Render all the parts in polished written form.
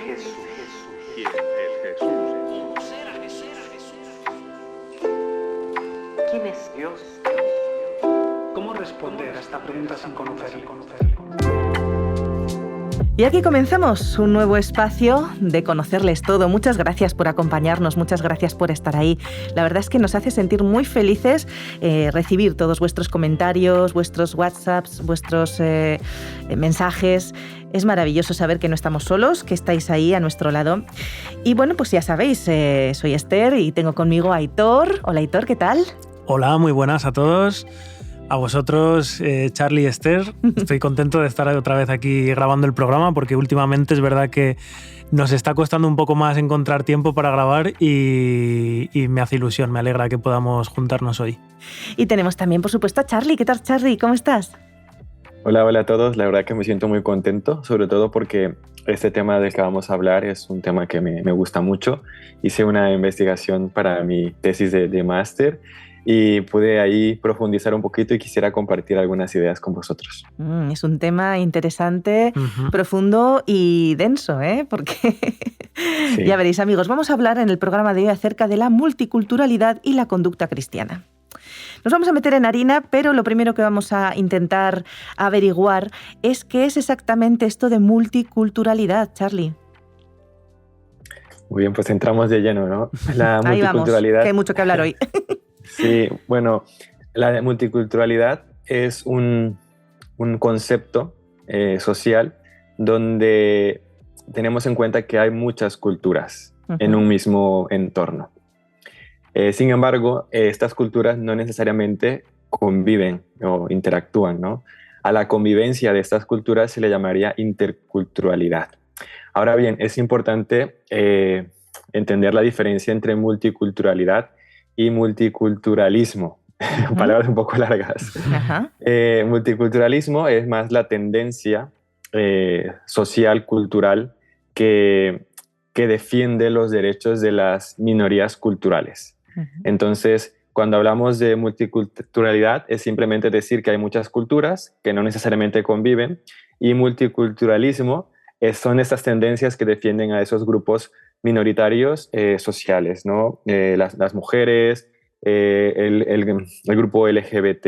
¿Quién es Dios? ¿Cómo responder a esta pregunta sin conocerlo? Y aquí comenzamos un nuevo espacio de conocerles todo. Muchas gracias por acompañarnos, muchas gracias por estar ahí. La verdad es que nos hace sentir muy felices recibir todos vuestros comentarios, vuestros WhatsApps, vuestros mensajes. Es maravilloso saber que no estamos solos, que estáis ahí a nuestro lado. Y bueno, pues ya sabéis, soy Esther y tengo conmigo a Aitor. Hola Aitor, ¿qué tal? Hola, muy buenas a todos. A vosotros, Charlie y Esther. Estoy contento de estar otra vez aquí grabando el programa porque últimamente es verdad que nos está costando un poco más encontrar tiempo para grabar y me hace ilusión, me alegra que podamos juntarnos hoy. Y tenemos también, por supuesto, a Charlie. ¿Qué tal, Charlie? ¿Cómo estás? Hola a todos. La verdad que me siento muy contento, sobre todo porque este tema del que vamos a hablar es un tema que me gusta mucho. Hice una investigación para mi tesis de máster y pude ahí profundizar un poquito y quisiera compartir algunas ideas con vosotros. Es un tema interesante, profundo y denso, porque sí. Ya veréis, amigos, vamos a hablar en el programa de hoy acerca de la multiculturalidad y la conducta cristiana. Nos vamos a meter en harina, pero lo primero que vamos a intentar averiguar es qué es exactamente esto de multiculturalidad, Charlie. Muy bien, pues entramos de lleno, ¿no? La Ahí multiculturalidad. Vamos, que hay mucho que hablar hoy. Sí, bueno, la multiculturalidad es un concepto social donde tenemos en cuenta que hay muchas culturas en un mismo entorno. Sin embargo, estas culturas no necesariamente conviven o interactúan, ¿no? A la convivencia de estas culturas se le llamaría interculturalidad. Ahora bien, es importante entender la diferencia entre multiculturalidad y multiculturalismo. Palabras un poco largas. Multiculturalismo es más la tendencia social, cultural, que defiende los derechos de las minorías culturales. Entonces, cuando hablamos de multiculturalidad, es simplemente decir que hay muchas culturas que no necesariamente conviven, y multiculturalismo son estas tendencias que defienden a esos grupos minoritarios sociales, ¿no? Las mujeres, el grupo LGBT+,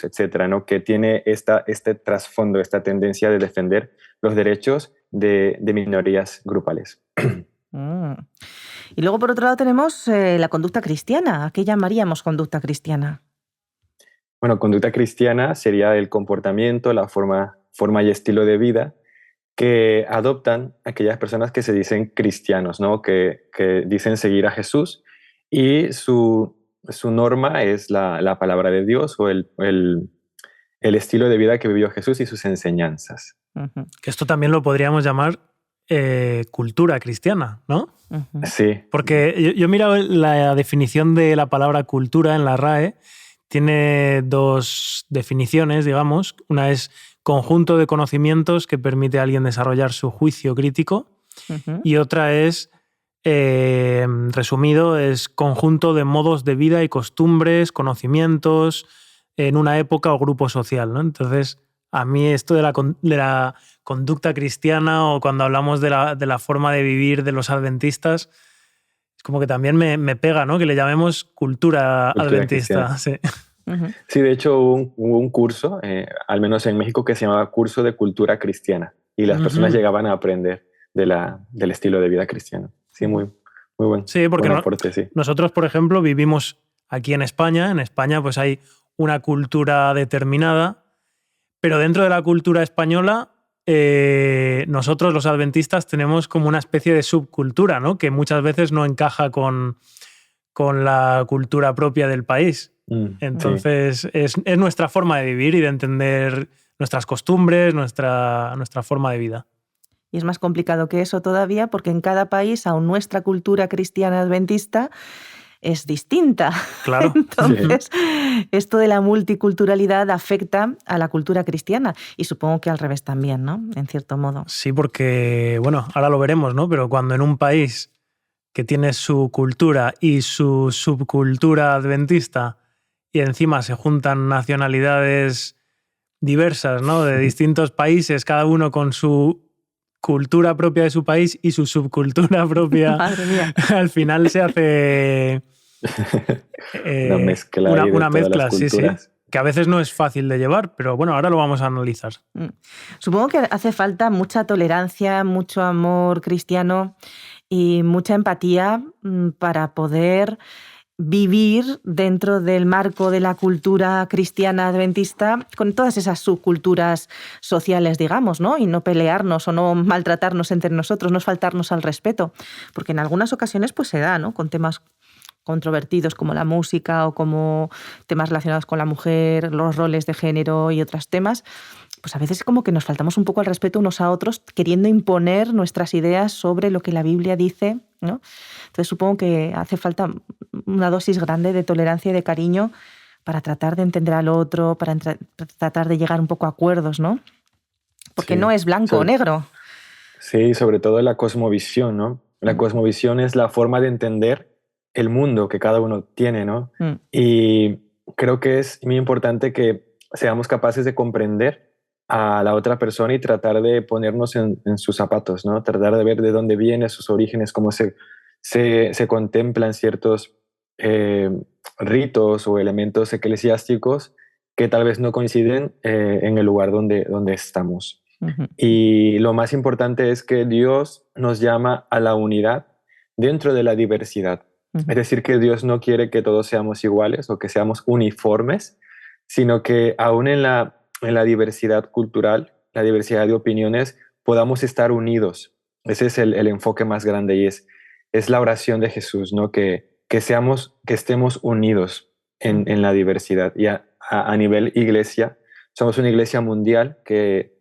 etcétera, ¿no? Que tiene este trasfondo, esta tendencia de defender los derechos de minorías grupales. Y luego, por otro lado, tenemos la conducta cristiana. ¿A qué llamaríamos conducta cristiana? Bueno, conducta cristiana sería el comportamiento, la forma y estilo de vida que adoptan aquellas personas que se dicen cristianos, ¿no? Que dicen seguir a Jesús, y su norma es la palabra de Dios o el estilo de vida que vivió Jesús y sus enseñanzas. Que esto también lo podríamos llamar cultura cristiana, ¿no? Sí. Porque yo he mirado la definición de la palabra cultura en la RAE. Tiene dos definiciones, digamos. Una es conjunto de conocimientos que permite a alguien desarrollar su juicio crítico, y otra es, resumido, es conjunto de modos de vida y costumbres, conocimientos en una época o grupo social, ¿no? Entonces, a mí esto de la conducta cristiana, o cuando hablamos de la forma de vivir de los adventistas, es como que también me pega, ¿no? Que le llamemos cultura adventista. Sí. Sí, de hecho hubo un curso, al menos en México, que se llamaba Curso de Cultura Cristiana, y las personas llegaban a aprender del estilo de vida cristiano. Sí, muy bueno. Sí, porque buen aporte, sí. Nosotros, por ejemplo, vivimos aquí en España. En España pues hay una cultura determinada, pero dentro de la cultura española nosotros los adventistas tenemos como una especie de subcultura, ¿no? Que muchas veces no encaja con la cultura propia del país. Entonces es nuestra forma de vivir y de entender nuestras costumbres, nuestra forma de vida. Y es más complicado que eso todavía, porque en cada país, aun nuestra cultura cristiana adventista es distinta. Claro. Entonces, esto de la multiculturalidad afecta a la cultura cristiana, y supongo que al revés también, ¿no? En cierto modo. Sí, porque, bueno, ahora lo veremos, ¿no? Pero cuando en un país que tiene su cultura y su subcultura adventista, y encima se juntan nacionalidades diversas, ¿no? De distintos países, cada uno con su cultura propia de su país y su subcultura propia, Madre mía. al final se hace Una mezcla ahí de una todas mezcla, las sí, sí, culturas. que a veces no es fácil de llevar, pero bueno, ahora lo vamos a analizar. Supongo que hace falta mucha tolerancia, mucho amor cristiano y mucha empatía para poder vivir dentro del marco de la cultura cristiana adventista con todas esas subculturas sociales, digamos, ¿no? Y no pelearnos o no maltratarnos entre nosotros, no faltarnos al respeto, porque en algunas ocasiones pues se da, ¿no? Con temas controvertidos como la música o como temas relacionados con la mujer, los roles de género y otros temas, pues a veces como que nos faltamos un poco al respeto unos a otros, queriendo imponer nuestras ideas sobre lo que la Biblia dice, ¿no? Entonces supongo que hace falta una dosis grande de tolerancia y de cariño para tratar de entender al otro, para tratar de llegar un poco a acuerdos, ¿no? Porque no es blanco o negro. Sí, sobre todo la cosmovisión, ¿no? La cosmovisión es la forma de entender el mundo que cada uno tiene, ¿no? Y creo que es muy importante que seamos capaces de comprender a la otra persona y tratar de ponernos en sus zapatos, ¿no? Tratar de ver de dónde viene, sus orígenes, cómo se contemplan ciertos ritos o elementos eclesiásticos que tal vez no coinciden en el lugar donde estamos. Y lo más importante es que Dios nos llama a la unidad dentro de la diversidad. Es decir, que Dios no quiere que todos seamos iguales o que seamos uniformes, sino que aún en la diversidad cultural, la diversidad de opiniones, podamos estar unidos. Ese es el enfoque más grande y es la oración de Jesús, ¿no? Que estemos unidos en la diversidad. Y a nivel iglesia, somos una iglesia mundial que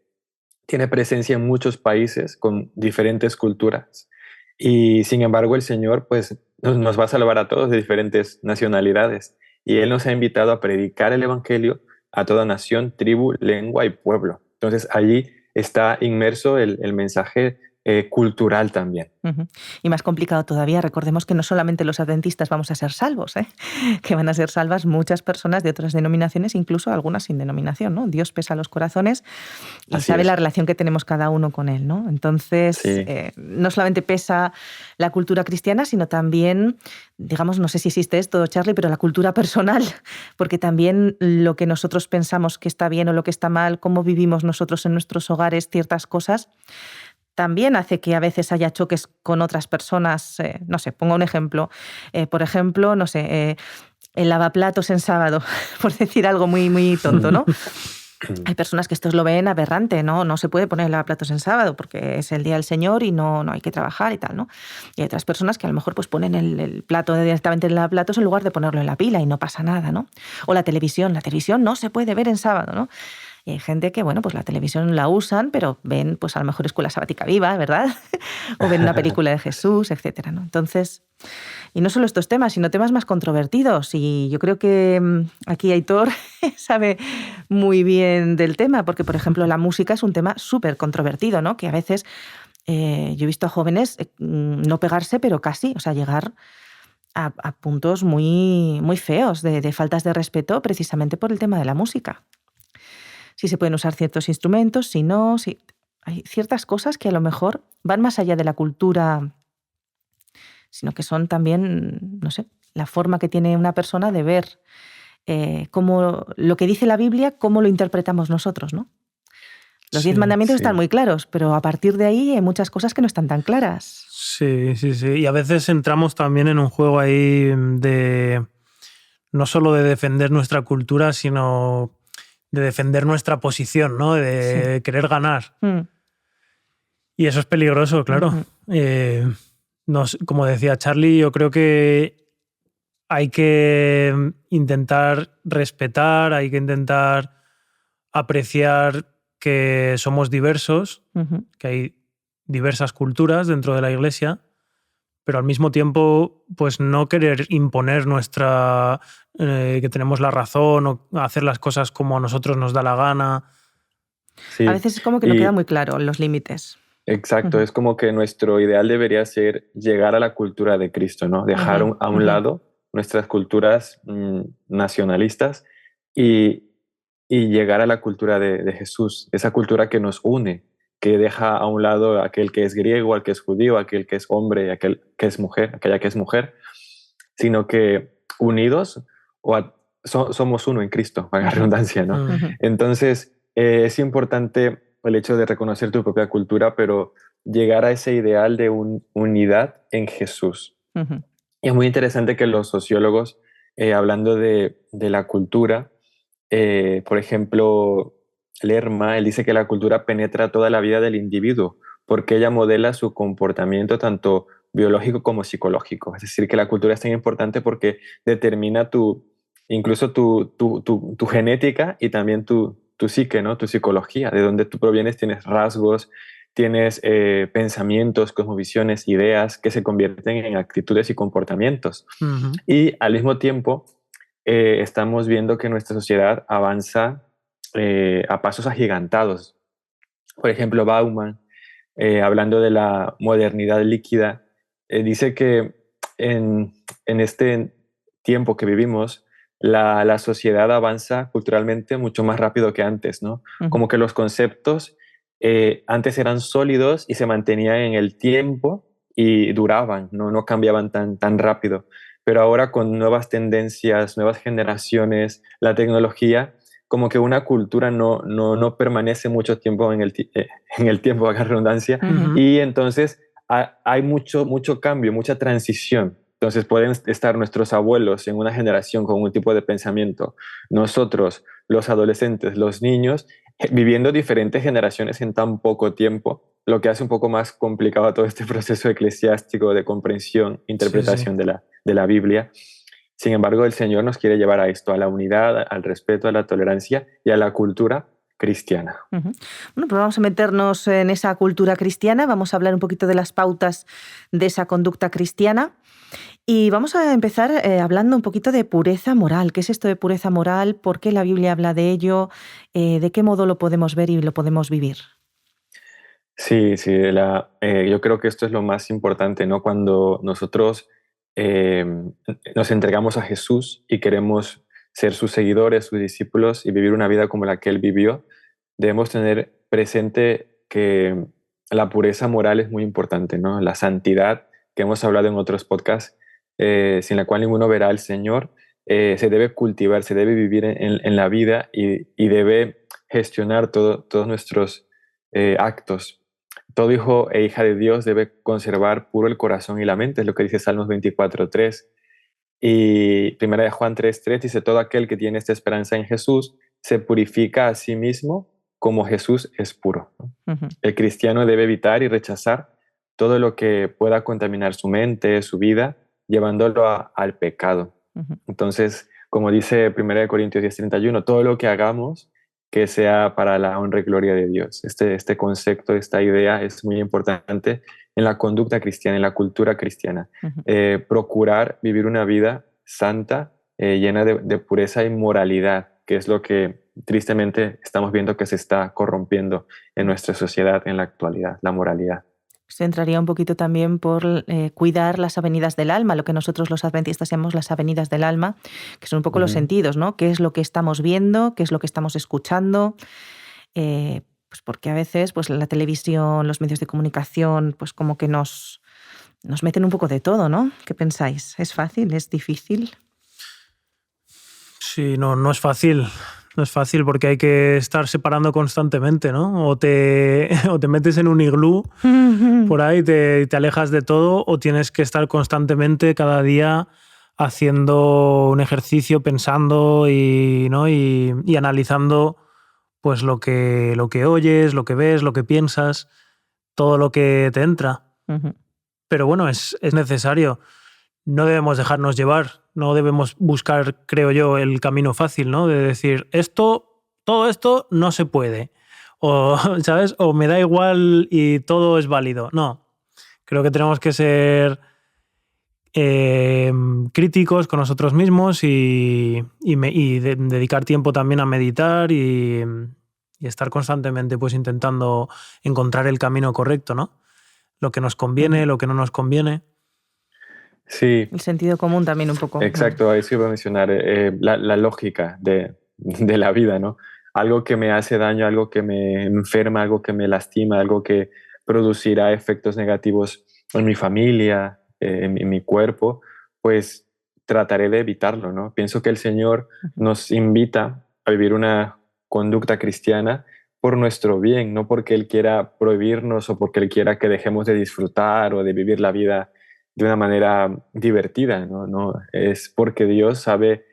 tiene presencia en muchos países con diferentes culturas. Y sin embargo, el Señor pues nos va a salvar a todos de diferentes nacionalidades. Y Él nos ha invitado a predicar el Evangelio a toda nación, tribu, lengua y pueblo. Entonces allí está inmerso el mensaje cultural también. Y más complicado todavía, recordemos que no solamente los adventistas vamos a ser salvos, que van a ser salvas muchas personas de otras denominaciones, incluso algunas sin denominación, ¿no? Dios pesa los corazones y Así sabe es. la relación que tenemos cada uno con Él, ¿no? Entonces, Sí. No solamente pesa la cultura cristiana, sino también, digamos, no sé si existe esto, Charlie, pero la cultura personal, porque también lo que nosotros pensamos que está bien o lo que está mal, cómo vivimos nosotros en nuestros hogares ciertas cosas, también hace que a veces haya choques con otras personas. No sé, pongo un ejemplo. Por ejemplo, no sé, el lavaplatos en sábado, por decir algo muy, muy tonto, ¿no? Hay personas que esto lo ven aberrante, ¿no? No se puede poner el lavaplatos en sábado porque es el día del Señor y no hay que trabajar y tal, ¿no? Y hay otras personas que a lo mejor pues ponen el plato directamente en el lavaplatos en lugar de ponerlo en la pila y no pasa nada, ¿no? O la televisión no se puede ver en sábado, ¿no? Y hay gente que, bueno, pues la televisión la usan, pero ven, pues a lo mejor Escuela Sabática Viva, ¿verdad? O ven una película de Jesús, etcétera, ¿no? Entonces, y no solo estos temas, sino temas más controvertidos. Y yo creo que aquí Aitor sabe muy bien del tema, porque, por ejemplo, la música es un tema súper controvertido, ¿no? Que a veces yo he visto a jóvenes no pegarse, pero casi, o sea, llegar a puntos muy, muy feos de faltas de respeto precisamente por el tema de la música. Si se pueden usar ciertos instrumentos, si no, si hay ciertas cosas que a lo mejor van más allá de la cultura, sino que son también, no sé, la forma que tiene una persona de ver cómo lo que dice la Biblia, cómo lo interpretamos nosotros, ¿no? Los 10 mandamientos están muy claros, pero a partir de ahí hay muchas cosas que no están tan claras. Sí, sí, sí. Y a veces entramos también en un juego ahí de no solo de defender nuestra cultura, sino de defender nuestra posición, ¿no? De querer ganar. Y eso es peligroso, claro. Como decía Charlie, yo creo que hay que intentar respetar, hay que intentar apreciar que somos diversos, que hay diversas culturas dentro de la Iglesia, pero al mismo tiempo, pues no querer imponer que tenemos la razón o hacer las cosas como a nosotros nos da la gana. Sí. A veces es como que no queda muy claro los límites. Exacto, es como que nuestro ideal debería ser llegar a la cultura de Cristo, ¿no? Dejar a un lado nuestras culturas nacionalistas y llegar a la cultura de Jesús, esa cultura que nos une, que deja a un lado aquel que es griego, aquel que es judío, aquel que es hombre, aquel que es mujer, aquella que es mujer, sino que unidos somos uno en Cristo, haga redundancia, ¿no? Entonces, es importante el hecho de reconocer tu propia cultura, pero llegar a ese ideal de unidad en Jesús. Y es muy interesante que los sociólogos, hablando de la cultura, por ejemplo, Lerma, él dice que la cultura penetra toda la vida del individuo porque ella modela su comportamiento tanto biológico como psicológico. Es decir, que la cultura es tan importante porque determina incluso tu genética y también tu psique, ¿no? Tu psicología, de dónde tú provienes, tienes rasgos, tienes pensamientos, cosmovisiones, ideas que se convierten en actitudes y comportamientos. Y al mismo tiempo estamos viendo que nuestra sociedad avanza a pasos agigantados. Por ejemplo, Bauman, hablando de la modernidad líquida, dice que en este tiempo que vivimos, la sociedad avanza culturalmente mucho más rápido que antes, ¿no? Como que los conceptos antes eran sólidos y se mantenían en el tiempo y duraban, no cambiaban tan rápido. Pero ahora con nuevas tendencias, nuevas generaciones, la tecnología, como que una cultura no permanece mucho tiempo en el tiempo, haga redundancia, y entonces hay mucho cambio, mucha transición. Entonces pueden estar nuestros abuelos en una generación con un tipo de pensamiento, nosotros, los adolescentes, los niños, viviendo diferentes generaciones en tan poco tiempo, lo que hace un poco más complicado todo este proceso eclesiástico de comprensión, interpretación de la Biblia. Sin embargo, el Señor nos quiere llevar a esto, a la unidad, al respeto, a la tolerancia y a la cultura cristiana. Bueno, pues vamos a meternos en esa cultura cristiana, vamos a hablar un poquito de las pautas de esa conducta cristiana y vamos a empezar hablando un poquito de pureza moral. ¿Qué es esto de pureza moral? ¿Por qué la Biblia habla de ello? ¿De qué modo lo podemos ver y lo podemos vivir? Sí, yo creo que esto es lo más importante, ¿no? Cuando nosotros nos entregamos a Jesús y queremos ser sus seguidores, sus discípulos y vivir una vida como la que Él vivió, debemos tener presente que la pureza moral es muy importante, ¿no? La santidad, que hemos hablado en otros podcasts, sin la cual ninguno verá al Señor, se debe cultivar, se debe vivir en la vida y debe gestionar todos nuestros actos. Todo hijo e hija de Dios debe conservar puro el corazón y la mente, es lo que dice Salmos 24:3. Y 1 de Juan 3:3 dice, todo aquel que tiene esta esperanza en Jesús se purifica a sí mismo como Jesús es puro, ¿no? El cristiano debe evitar y rechazar todo lo que pueda contaminar su mente, su vida, llevándolo al pecado. Entonces, como dice 1 Corintios 10:31, todo lo que hagamos que sea para la honra y gloria de Dios. Este concepto, esta idea es muy importante en la conducta cristiana, en la cultura cristiana. Procurar vivir una vida santa, llena de pureza y moralidad, que es lo que tristemente estamos viendo que se está corrompiendo en nuestra sociedad en la actualidad, la moralidad. Se entraría un poquito también por cuidar las avenidas del alma, lo que nosotros los adventistas llamamos las avenidas del alma, que son un poco los sentidos, ¿no? ¿Qué es lo que estamos viendo? ¿Qué es lo que estamos escuchando? Pues porque a veces pues, la televisión, los medios de comunicación, pues como que nos meten un poco de todo, ¿no? ¿Qué pensáis? ¿Es fácil? ¿Es difícil? Sí, no es fácil. No es fácil porque hay que estar separando constantemente, ¿no? O te metes en un iglú por ahí, te alejas de todo, o tienes que estar constantemente cada día haciendo un ejercicio, pensando y analizando pues lo que oyes, lo que ves, lo que piensas, todo lo que te entra. Pero bueno, es necesario. No debemos dejarnos llevar, no debemos buscar, creo yo, el camino fácil, ¿no? De decir, todo esto no se puede, o, ¿sabes? O me da igual y todo es válido. No, creo que tenemos que ser críticos con nosotros mismos y dedicar tiempo también a meditar y estar constantemente pues intentando encontrar el camino correcto, ¿no? Lo que nos conviene, lo que no nos conviene. Sí. El sentido común también un poco. Exacto, ahí sí iba a mencionar la lógica de la vida, ¿no? algo que me hace daño, algo que me enferma, algo que me lastima, algo que producirá efectos negativos en mi familia, en mi cuerpo, pues trataré de evitarlo, ¿no? Pienso que el Señor nos invita a vivir una conducta cristiana por nuestro bien, no porque Él quiera prohibirnos o porque Él quiera que dejemos de disfrutar o de vivir la vida de una manera divertida, ¿no? No, es porque Dios sabe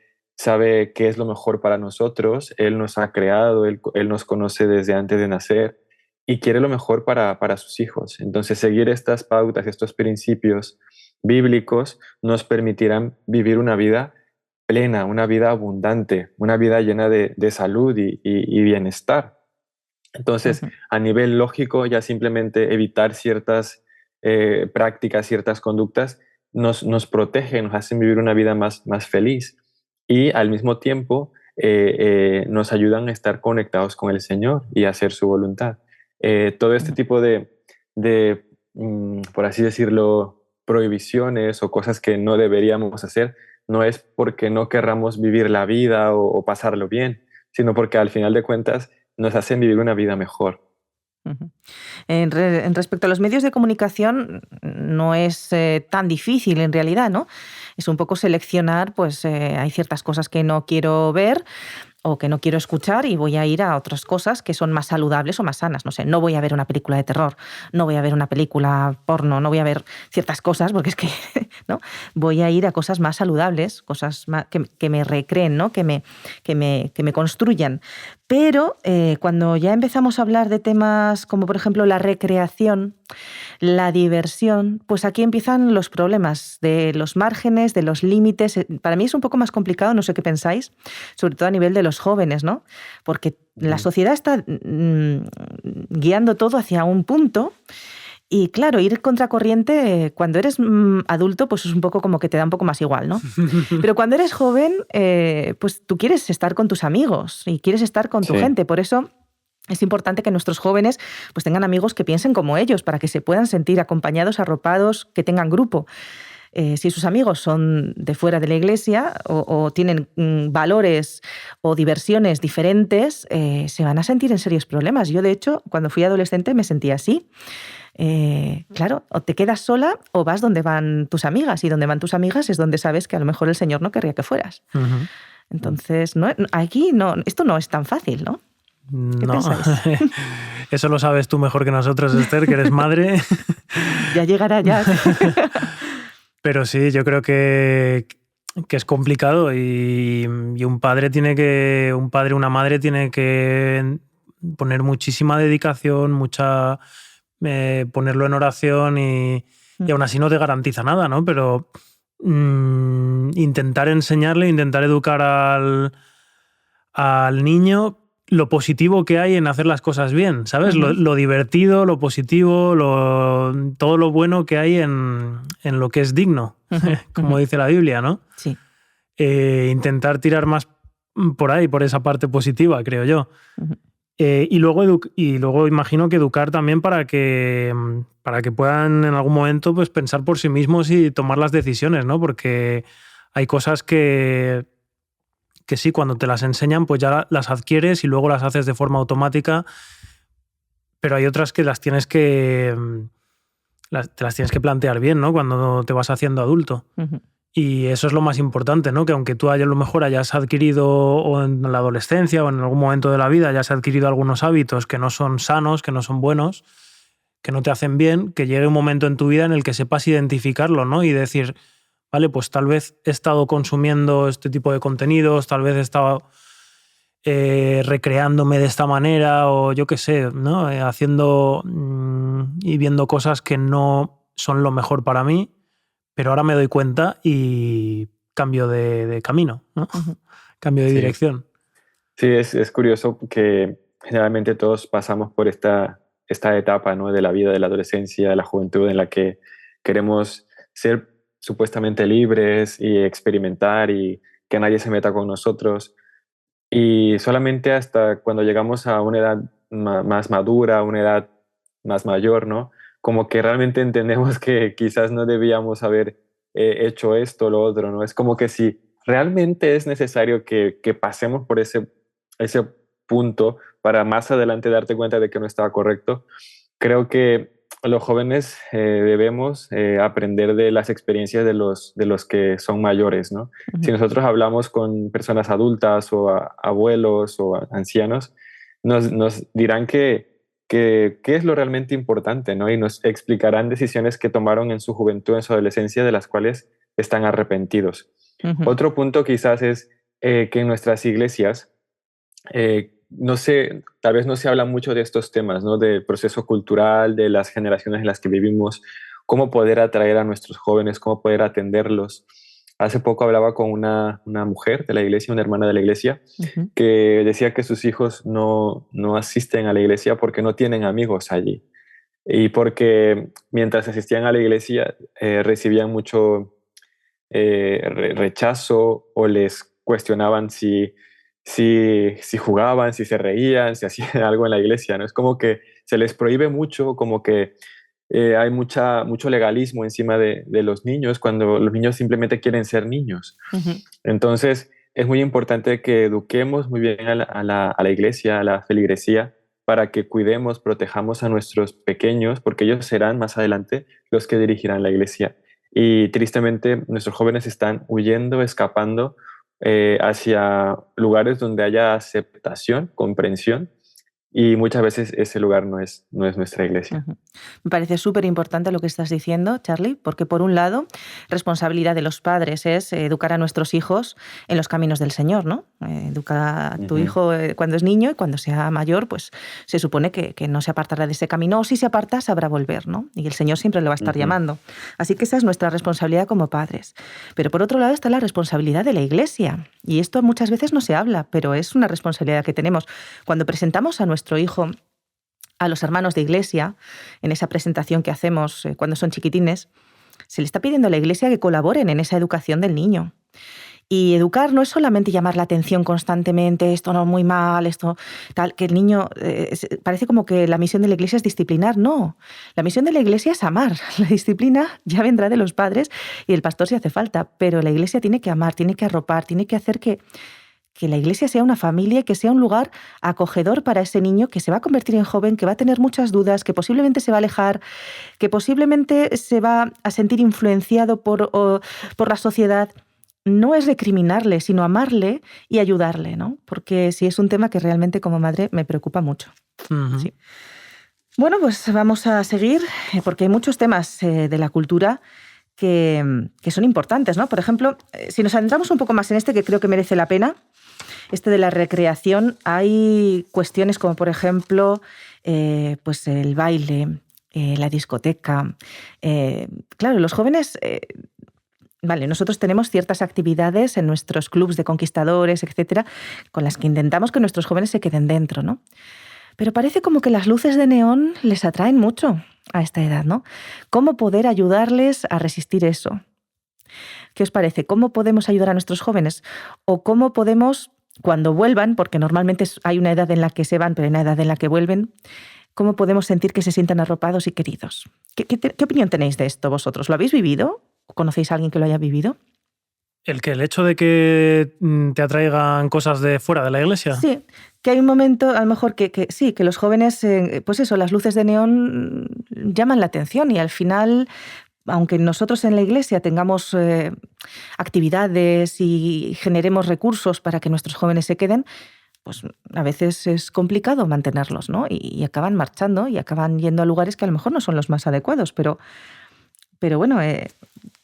qué es lo mejor para nosotros, Él nos ha creado, Él nos conoce desde antes de nacer y quiere lo mejor para sus hijos. Entonces, seguir estas pautas, estos principios bíblicos nos permitirán vivir una vida plena, una vida abundante, una vida llena de salud y bienestar. Entonces, a nivel lógico, ya simplemente evitar ciertas prácticas, ciertas conductas, nos protegen, nos hacen vivir una vida más feliz y al mismo tiempo nos ayudan a estar conectados con el Señor y a hacer su voluntad. Todo este tipo de por así decirlo, prohibiciones o cosas que no deberíamos hacer, no es porque no querramos vivir la vida o pasarlo bien, sino porque al final de cuentas nos hacen vivir una vida mejor. En respecto a los medios de comunicación, no es tan difícil en realidad, ¿no? Es un poco seleccionar, pues hay ciertas cosas que no quiero ver o que no quiero escuchar y voy a ir a otras cosas que son más saludables o más sanas. No sé, no voy a ver una película de terror, no voy a ver una película porno, no voy a ver ciertas cosas porque es que, ¿no? Voy a ir a cosas más saludables, cosas que me recreen, ¿no? Que me construyan. Pero cuando ya empezamos a hablar de temas como, por ejemplo, la recreación, la diversión, pues aquí empiezan los problemas de los márgenes, de los límites. Para mí es un poco más complicado, no sé qué pensáis, sobre todo a nivel de los jóvenes, ¿no? Porque la sociedad está guiando todo hacia un punto y, claro, ir contracorriente cuando eres adulto, pues es un poco como que te da un poco más igual, ¿no? Pero cuando eres joven, pues tú quieres estar con tus amigos y quieres estar con tu gente. Por eso es importante que nuestros jóvenes pues tengan amigos que piensen como ellos, para que se puedan sentir acompañados, arropados, que tengan grupo. Si sus amigos son de fuera de la iglesia o tienen valores o diversiones diferentes, se van a sentir en serios problemas. Yo, de hecho, cuando fui adolescente me sentía así. Claro, o te quedas sola o vas donde van tus amigas, y donde van tus amigas es donde sabes que a lo mejor el Señor no querría que fueras. Entonces, aquí esto no es tan fácil, ¿no? ¿Qué pensáis? Eso lo sabes tú mejor que nosotros, Esther, que eres madre. Ya llegará ya. Pero sí, yo creo que es complicado y un padre una madre tiene que poner muchísima dedicación, ponerlo en oración y aún así no te garantiza nada, ¿no? Pero intentar enseñarle, intentar educar al niño lo positivo que hay en hacer las cosas bien, ¿sabes? Lo divertido, lo positivo, todo lo bueno que hay en lo que es digno, como dice la Biblia, ¿no? Sí. Intentar tirar más por ahí, por esa parte positiva, creo yo. Y luego imagino que educar también para que puedan en algún momento pues, pensar por sí mismos y tomar las decisiones, ¿no? Porque hay cosas que sí, cuando te las enseñan, pues ya las adquieres y luego las haces de forma automática, pero hay otras que te las tienes que plantear bien, ¿no? Cuando te vas haciendo adulto. Y eso es lo más importante, ¿no? Que aunque tú a lo mejor hayas adquirido, o en la adolescencia o en algún momento de la vida hayas adquirido algunos hábitos que no son sanos, que no son buenos, que no te hacen bien, que llegue un momento en tu vida en el que sepas identificarlo, ¿no? Y decir, vale, pues tal vez he estado consumiendo este tipo de contenidos, tal vez he estado recreándome de esta manera o yo qué sé, ¿no? Haciendo y viendo cosas que no son lo mejor para mí, pero ahora me doy cuenta y cambio de camino, ¿no? Cambio de dirección. Sí, es curioso que generalmente todos pasamos por esta etapa, ¿no? De la vida, de la adolescencia, de la juventud, en la que queremos ser supuestamente libres y experimentar y que nadie se meta con nosotros. Y solamente hasta cuando llegamos a una edad más madura, una edad más mayor, ¿no? Como que realmente entendemos que quizás no debíamos haber hecho esto o lo otro, ¿no? Es como que si realmente es necesario que pasemos por ese punto para más adelante darte cuenta de que no estaba correcto. Creo que los jóvenes debemos aprender de las experiencias de los que son mayores, ¿no? Ujú. Si nosotros hablamos con personas adultas o abuelos o ancianos, nos dirán qué es lo realmente importante, ¿no? Y nos explicarán decisiones que tomaron en su juventud, en su adolescencia, de las cuales están arrepentidos. Ujú. Otro punto quizás es que en nuestras iglesias, no sé, tal vez no se habla mucho de estos temas, ¿no? Del proceso cultural, de las generaciones en las que vivimos, cómo poder atraer a nuestros jóvenes, cómo poder atenderlos. Hace poco hablaba con una mujer de la iglesia, una hermana de la iglesia, Ujú. que decía que sus hijos no asisten a la iglesia porque no tienen amigos allí. Y porque mientras asistían a la iglesia recibían mucho rechazo o les cuestionaban si jugaban, si se reían, si hacían algo en la iglesia, ¿no? Es como que se les prohíbe mucho, como que hay mucho legalismo encima de los niños cuando los niños simplemente quieren ser niños. Ujú. Entonces, es muy importante que eduquemos muy bien a la iglesia, a la feligresía, para que cuidemos, protejamos a nuestros pequeños, porque ellos serán más adelante los que dirigirán la iglesia. Y tristemente, nuestros jóvenes están huyendo, escapando hacia lugares donde haya aceptación, comprensión, y muchas veces ese lugar no es nuestra iglesia. Ujú. Me parece súper importante lo que estás diciendo, Charlie, porque por un lado, responsabilidad de los padres es educar a nuestros hijos en los caminos del Señor, ¿no? Educa a tu Ujú. hijo cuando es niño y cuando sea mayor, pues se supone que no se apartará de ese camino, o si se aparta, sabrá volver, ¿no? Y el Señor siempre le va a estar Ujú. llamando. Así que esa es nuestra responsabilidad como padres. Pero por otro lado está la responsabilidad de la Iglesia. Y esto muchas veces no se habla, pero es una responsabilidad que tenemos. Cuando presentamos a nuestro hijo a los hermanos de iglesia, en esa presentación que hacemos cuando son chiquitines, se le está pidiendo a la iglesia que colaboren en esa educación del niño. Y educar no es solamente llamar la atención constantemente, esto no, muy mal, esto tal, que el niño parece como que la misión de la iglesia es disciplinar. No, la misión de la iglesia es amar. La disciplina ya vendrá de los padres y el pastor si hace falta, pero la iglesia tiene que amar, tiene que arropar, tiene que hacer que la iglesia sea una familia, que sea un lugar acogedor para ese niño que se va a convertir en joven, que va a tener muchas dudas, que posiblemente se va a alejar, que posiblemente se va a sentir influenciado por la sociedad. No es recriminarle, sino amarle y ayudarle, ¿no? Porque sí es un tema que realmente como madre me preocupa mucho. Ujú. Sí. Bueno, pues vamos a seguir, porque hay muchos temas de la cultura que son importantes, ¿no? Por ejemplo, si nos adentramos un poco más en este, que creo que merece la pena, este de la recreación, hay cuestiones como, por ejemplo, pues el baile, la discoteca. Claro, los jóvenes, vale, nosotros tenemos ciertas actividades en nuestros clubs de conquistadores, etcétera, con las que intentamos que nuestros jóvenes se queden dentro, ¿no? Pero parece como que las luces de neón les atraen mucho a esta edad, ¿no? ¿Cómo poder ayudarles a resistir eso? ¿Qué os parece? ¿Cómo podemos ayudar a nuestros jóvenes? ¿O cómo podemos, cuando vuelvan, porque normalmente hay una edad en la que se van, pero hay una edad en la que vuelven, cómo podemos sentir que se sientan arropados y queridos? ¿Qué opinión tenéis de esto vosotros? ¿Lo habéis vivido? ¿O conocéis a alguien que lo haya vivido? El hecho de que te atraigan cosas de fuera de la iglesia. Sí, que hay un momento, a lo mejor, que sí, que los jóvenes, pues eso, las luces de neón llaman la atención y al final, aunque nosotros en la iglesia tengamos actividades y generemos recursos para que nuestros jóvenes se queden, pues a veces es complicado mantenerlos, ¿no? Y acaban marchando y acaban yendo a lugares que a lo mejor no son los más adecuados, pero bueno,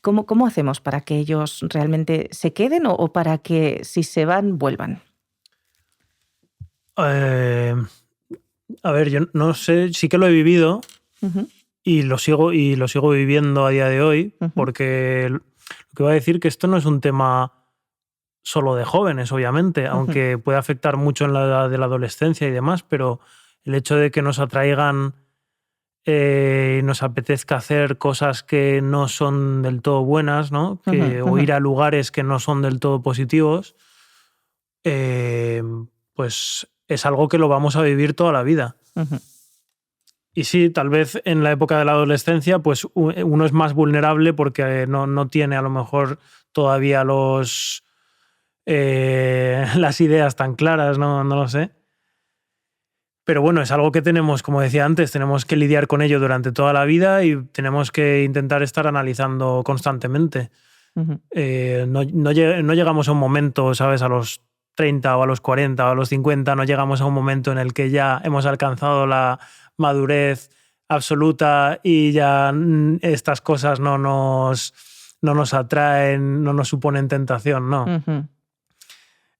¿cómo hacemos para que ellos realmente se queden o para que si se van, vuelvan? A ver, yo no sé, sí que lo he vivido. Uh-huh. Y lo sigo viviendo a día de hoy, Uh-huh. porque lo que voy a decir que esto no es un tema solo de jóvenes, obviamente, aunque puede afectar mucho en la edad de la adolescencia y demás, pero el hecho de que nos atraigan y nos apetezca hacer cosas que no son del todo buenas, ¿no? O ir a lugares que no son del todo positivos, pues es algo que lo vamos a vivir toda la vida. Uh-huh. Y sí, tal vez en la época de la adolescencia pues uno es más vulnerable porque no tiene a lo mejor todavía las ideas tan claras, no lo sé. Pero bueno, es algo que tenemos, como decía antes, tenemos que lidiar con ello durante toda la vida y tenemos que intentar estar analizando constantemente. Ujú. No llegamos a un momento, ¿sabes? A los 30 o a los 40 o a los 50, no llegamos a un momento en el que ya hemos alcanzado la madurez absoluta y ya estas cosas no nos atraen, no nos suponen tentación, no. Ujú.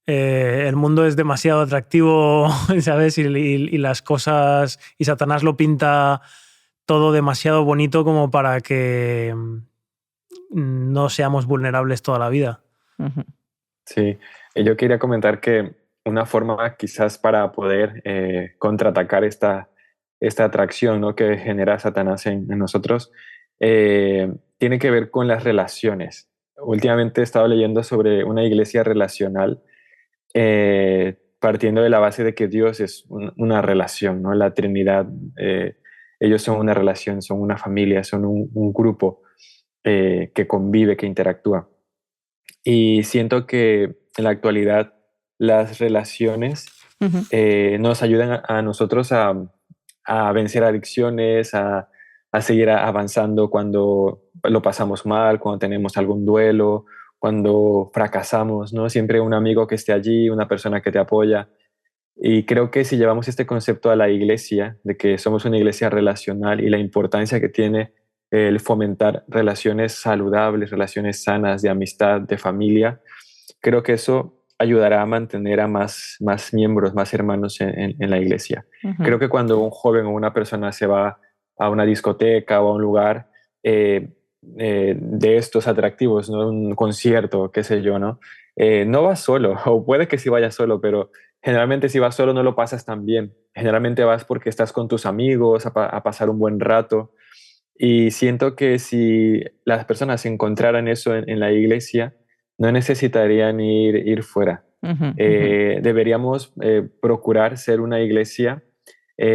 El mundo es demasiado atractivo, ¿sabes? Y las cosas, y Satanás lo pinta todo demasiado bonito como para que no seamos vulnerables toda la vida. Ujú. Sí, yo quería comentar que una forma quizás para poder contraatacar esta atracción, ¿no?, que genera Satanás en nosotros, tiene que ver con las relaciones. Últimamente he estado leyendo sobre una iglesia relacional, partiendo de la base de que Dios es una relación, ¿no? La Trinidad, ellos son una relación, son una familia, son un grupo que convive, que interactúa. Y siento que en la actualidad las relaciones Ujú. nos ayudan a nosotros a vencer adicciones, a seguir avanzando cuando lo pasamos mal, cuando tenemos algún duelo, cuando fracasamos, ¿no? Siempre un amigo que esté allí, una persona que te apoya. Y creo que si llevamos este concepto a la iglesia, de que somos una iglesia relacional y la importancia que tiene el fomentar relaciones saludables, relaciones sanas de amistad, de familia, creo que eso ayudará a mantener a más miembros, más hermanos en la iglesia. Ujú. Creo que cuando un joven o una persona se va a una discoteca o a un lugar de estos atractivos, ¿no? Un concierto, qué sé yo, ¿no? No vas solo, o puede que sí vayas solo, pero generalmente si vas solo no lo pasas tan bien. Generalmente vas porque estás con tus amigos a pasar un buen rato. Y siento que si las personas encontraran eso en la iglesia, no necesitarían ir fuera. Ujú. Ujú. Deberíamos procurar ser una iglesia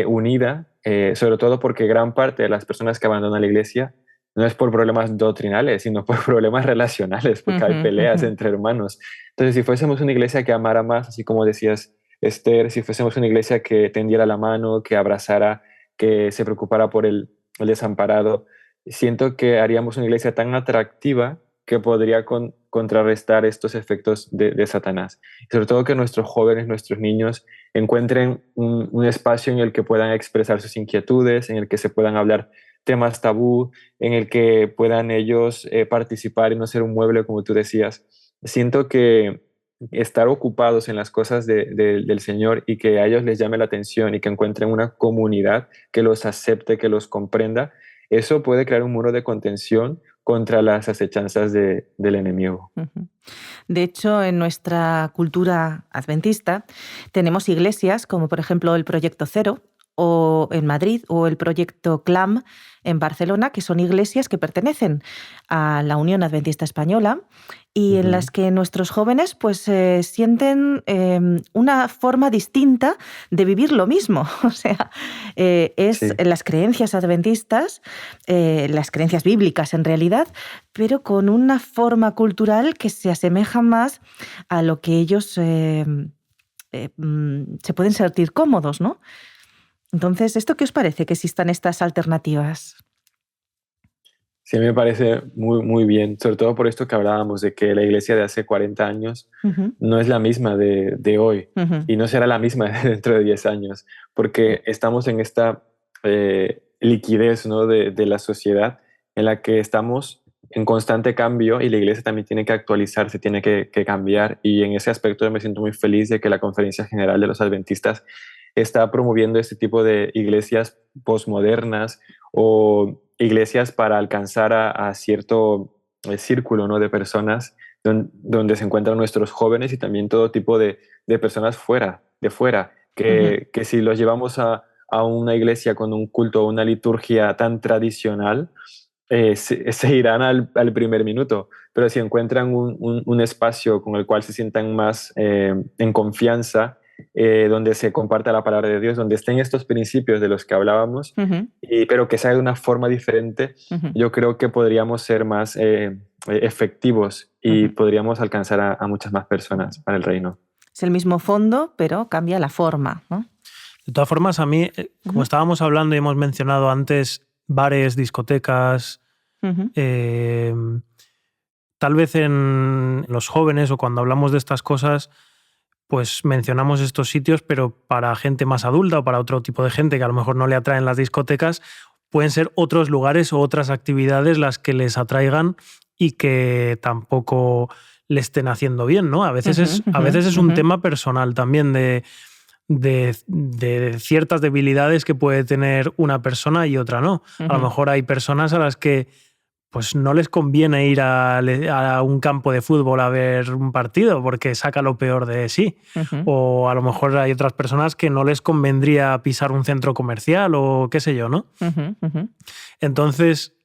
unida, sobre todo porque gran parte de las personas que abandonan la iglesia no es por problemas doctrinales, sino por problemas relacionales, porque hay Ujú. peleas Ujú. entre hermanos. Entonces, si fuésemos una iglesia que amara más, así como decías, Esther, si fuésemos una iglesia que tendiera la mano, que abrazara, que se preocupara por el desamparado, siento que haríamos una iglesia tan atractiva que podría contrarrestar estos efectos de Satanás. Y sobre todo que nuestros jóvenes, nuestros niños encuentren un espacio en el que puedan expresar sus inquietudes, en el que se puedan hablar temas tabú, en el que puedan ellos participar y no ser un mueble, como tú decías. Siento que estar ocupados en las cosas del Señor y que a ellos les llame la atención y que encuentren una comunidad que los acepte, que los comprenda, eso puede crear un muro de contención contra las acechanzas del enemigo. Ujú. De hecho, en nuestra cultura adventista tenemos iglesias como por ejemplo el Proyecto Cero o en Madrid o el Proyecto CLAM en Barcelona, que son iglesias que pertenecen a la Unión Adventista Española y en Ujú. las que nuestros jóvenes pues sienten una forma distinta de vivir lo mismo. O sea, es Sí. las creencias adventistas, las creencias bíblicas en realidad, pero con una forma cultural que se asemeja más a lo que ellos se pueden sentir cómodos, ¿no? Entonces, ¿esto qué os parece que existan estas alternativas? Sí, a mí me parece muy, muy bien, sobre todo por esto que hablábamos de que la iglesia de hace 40 años Ujú. no es la misma de hoy Ujú. y no será la misma dentro de 10 años, porque estamos en esta liquidez, ¿no?, de la sociedad en la que estamos en constante cambio y la iglesia también tiene que actualizarse, tiene que cambiar, y en ese aspecto yo me siento muy feliz de que la Conferencia General de los Adventistas está promoviendo este tipo de iglesias posmodernas o iglesias para alcanzar a cierto círculo, ¿no?, de personas donde se encuentran nuestros jóvenes y también todo tipo de personas de fuera, Ujú. que si los llevamos a una iglesia con un culto o una liturgia tan tradicional, se irán al primer minuto, pero si encuentran un espacio con el cual se sientan más en confianza, donde se comparta la palabra de Dios, donde estén estos principios de los que hablábamos, Ujú. pero que sea de una forma diferente, Ujú. yo creo que podríamos ser más efectivos y Ujú. podríamos alcanzar a muchas más personas para el reino. Es el mismo fondo, pero cambia la forma, ¿no? De todas formas, a mí, como estábamos hablando y hemos mencionado antes, bares, discotecas, tal vez en los jóvenes o cuando hablamos de estas cosas, pues mencionamos estos sitios, pero para gente más adulta o para otro tipo de gente que a lo mejor no le atraen las discotecas, pueden ser otros lugares o otras actividades las que les atraigan y que tampoco le estén haciendo bien, ¿no? A veces es un tema personal también de ciertas debilidades que puede tener una persona y otra no. A lo mejor hay personas a las que pues no les conviene ir a un campo de fútbol a ver un partido porque saca lo peor de sí. O a lo mejor hay otras personas que no les convendría pisar un centro comercial o qué sé yo, ¿no? Entonces,